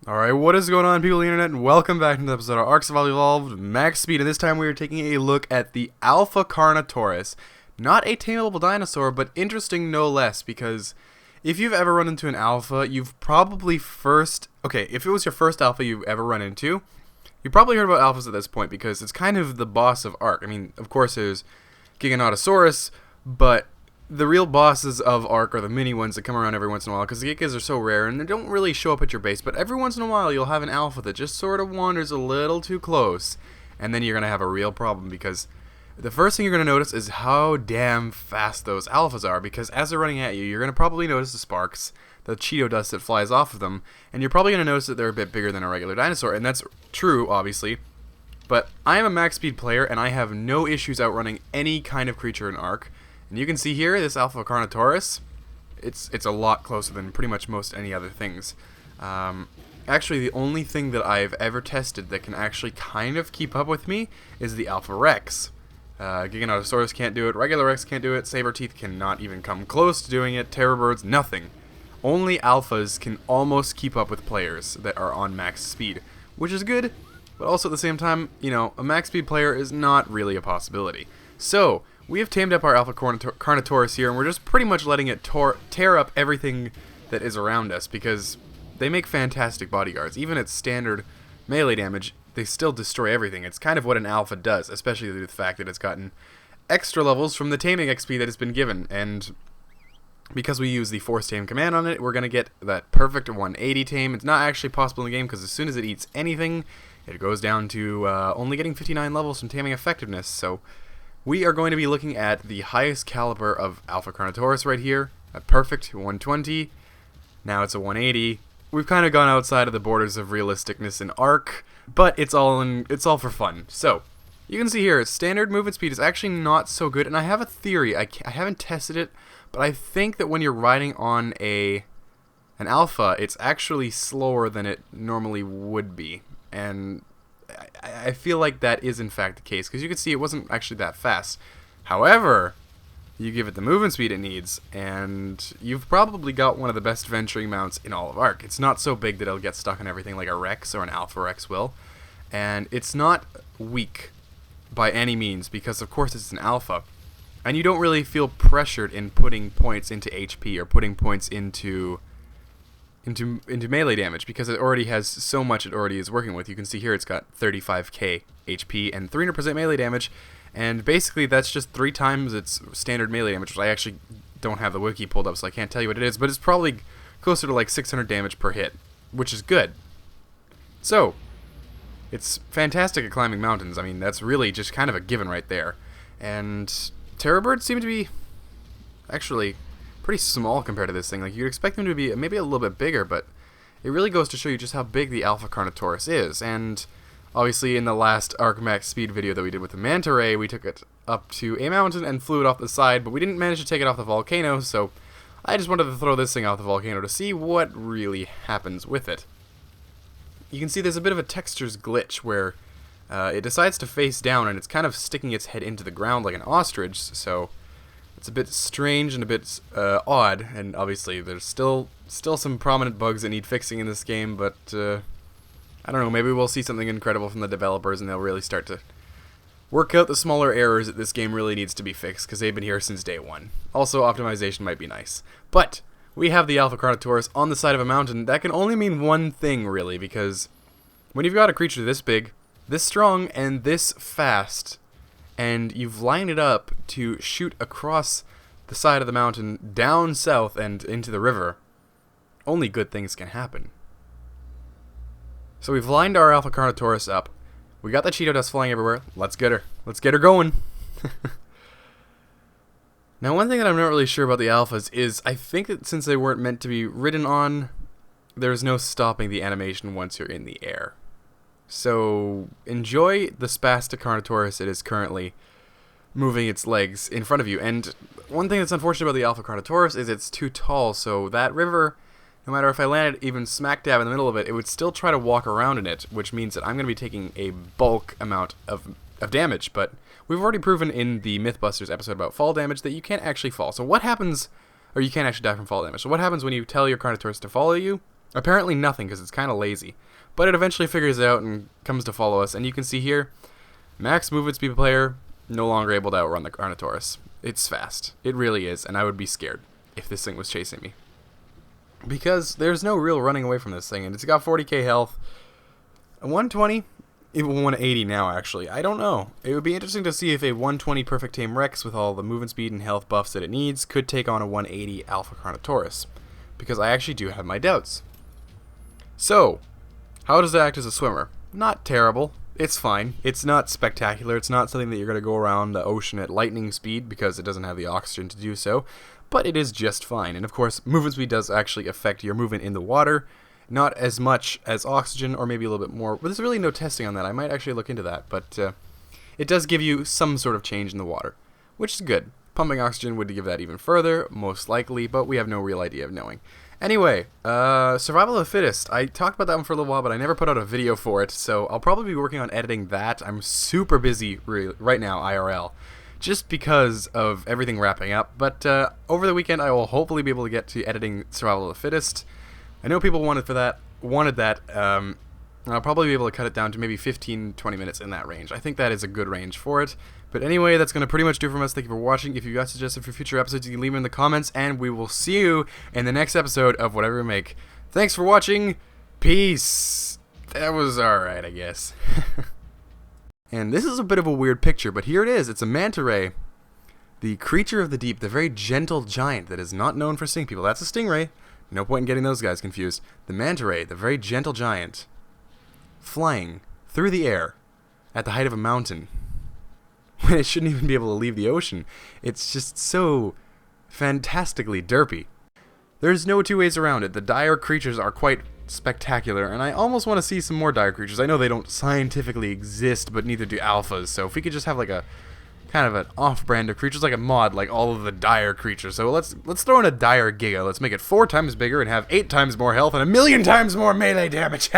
Alright, what is going on, people of the internet, and welcome back to another episode of Ark Survival Evolved Max Speed, and this time we are taking a look at the Alpha Carnotaurus. Not a tameable dinosaur, but interesting no less, because if you've ever run into an alpha, you've probably if it was your first alpha you've ever run into, you probably heard about alphas at this point, because it's kind of the boss of Ark. I mean, of course there's Giganotosaurus, but the real bosses of Ark are the mini ones that come around every once in a while, because the Gigas are so rare and they don't really show up at your base, but every once in a while you'll have an alpha that just sort of wanders a little too close, and then you're going to have a real problem, because the first thing you're going to notice is how damn fast those alphas are, because as they're running at you, you're going to probably notice the sparks, the Cheeto dust that flies off of them, and you're probably going to notice that they're a bit bigger than a regular dinosaur, and that's true, obviously, but I am a max speed player, and I have no issues outrunning any kind of creature in Ark. And you can see here, this Alpha Carnotaurus, it's a lot closer than pretty much most any other things. Actually, the only thing that I've ever tested that can actually kind of keep up with me is the Alpha Rex. Giganotosaurus can't do it, Regular Rex can't do it, Saberteeth cannot even come close to doing it, Terror Birds, nothing. Only alphas can almost keep up with players that are on max speed, which is good, but also at the same time, you know, a max speed player is not really a possibility. So, we have tamed up our Alpha Carnotaurus here, and we're just pretty much letting it tear up everything that is around us, because they make fantastic bodyguards. Even at standard melee damage, they still destroy everything. It's kind of what an alpha does, especially due to the fact that it's gotten extra levels from the taming XP that it's been given, and because we use the Force Tame command on it, we're going to get that perfect 180 tame. It's not actually possible in the game, because as soon as it eats anything, it goes down to only getting 59 levels from taming effectiveness, so we are going to be looking at the highest caliber of Alpha Carnotaurus right here, a perfect 120. Now it's a 180. We've kind of gone outside of the borders of realisticness in Ark, but it's all for fun. So, you can see here, standard movement speed is actually not so good, and I have a theory. I haven't tested it, but I think that when you're riding on an alpha, it's actually slower than it normally would be, and I feel like that is in fact the case, because you can see it wasn't actually that fast. However, you give it the movement speed it needs, and you've probably got one of the best venturing mounts in all of Ark. It's not so big that it'll get stuck on everything like a Rex or an Alpha Rex will, and it's not weak by any means, because of course it's an alpha, and you don't really feel pressured in putting points into HP or putting points into melee damage, because it already has so much it already is working with. You can see here it's got 35k HP and 300% melee damage, and basically that's just 3 times its standard melee damage, which I actually don't have the wiki pulled up, so I can't tell you what it is, but it's probably closer to like 600 damage per hit, which is good. So, it's fantastic at climbing mountains. I mean, that's really just kind of a given right there. And Terror Birds seem to be actually pretty small compared to this thing. Like, you'd expect them to be maybe a little bit bigger, but it really goes to show you just how big the Alpha Carnotaurus is. And obviously in the last Ark Max Speed video that we did with the Manta Ray, we took it up to a mountain and flew it off the side, but we didn't manage to take it off the volcano, so I just wanted to throw this thing off the volcano to see what really happens with it. You can see there's a bit of a textures glitch where it decides to face down, and it's kind of sticking its head into the ground like an ostrich, so it's a bit strange and a bit odd, and obviously there's still some prominent bugs that need fixing in this game, but I don't know, maybe we'll see something incredible from the developers and they'll really start to work out the smaller errors that this game really needs to be fixed, because they've been here since day one. Also, optimization might be nice. But we have the Alpha Carnotaurus on the side of a mountain. That can only mean one thing, really, because when you've got a creature this big, this strong, and this fast, and you've lined it up to shoot across the side of the mountain, down south and into the river, only good things can happen. So we've lined our Alpha Carnotaurus up. We got the Cheeto dust flying everywhere. Let's get her. Let's get her going. Now, one thing that I'm not really sure about the alphas is I think that since they weren't meant to be ridden on, there's no stopping the animation once you're in the air. So enjoy the spastic Carnotaurus it is currently moving its legs in front of you. And one thing that's unfortunate about the Alpha Carnotaurus is it's too tall, so that river, no matter if I landed even smack dab in the middle of it, it would still try to walk around in it, which means that I'm going to be taking a bulk amount of damage. But we've already proven in the Mythbusters episode about fall damage that you can't actually fall. So what happens, or you can't actually die from fall damage. So what happens when you tell your Carnotaurus to follow you? Apparently nothing, because it's kind of lazy. But it eventually figures it out and comes to follow us. And you can see here, max movement speed player, no longer able to outrun the Carnotaurus. It's fast. It really is, and I would be scared if this thing was chasing me. Because there's no real running away from this thing, and it's got 40k health. 120, even 180 now, actually. I don't know. It would be interesting to see if a 120 Perfect Tame Rex with all the movement speed and health buffs that it needs could take on a 180 Alpha Carnotaurus. Because I actually do have my doubts. So, how does it act as a swimmer? Not terrible. It's fine. It's not spectacular. It's not something that you're going to go around the ocean at lightning speed because it doesn't have the oxygen to do so. But it is just fine. And of course, movement speed does actually affect your movement in the water. Not as much as oxygen, or maybe a little bit more. But there's really no testing on that. I might actually look into that. But it does give you some sort of change in the water, which is good. Pumping oxygen would give that even further, most likely, but we have no real idea of knowing. Anyway, Survival of the Fittest. I talked about that one for a little while, but I never put out a video for it, so I'll probably be working on editing that. I'm super busy right now, IRL, just because of everything wrapping up. But over the weekend, I will hopefully be able to get to editing Survival of the Fittest. I know people wanted that. I'll probably be able to cut it down to maybe 15-20 minutes in that range. I think that is a good range for it. But anyway, that's going to pretty much do it from us. Thank you for watching. If you got suggestions for future episodes, you can leave them in the comments, and we will see you in the next episode of whatever we make. Thanks for watching. Peace. That was alright, I guess. And this is a bit of a weird picture, but here it is. It's a manta ray. The creature of the deep, the very gentle giant that is not known for stinging people. That's a stingray. No point in getting those guys confused. The manta ray, the very gentle giant, flying through the air at the height of a mountain when it shouldn't even be able to leave the ocean. It's just so fantastically derpy. There's no two ways around it. The dire creatures are quite spectacular, and I almost want to see some more dire creatures. I know they don't scientifically exist, but neither do alphas, so if we could just have like a kind of an off-brand of creatures, like a mod, like all of the dire creatures. So let's throw in a dire giga. Let's make it 4 times bigger and have 8 times more health and 1,000,000 times more melee damage.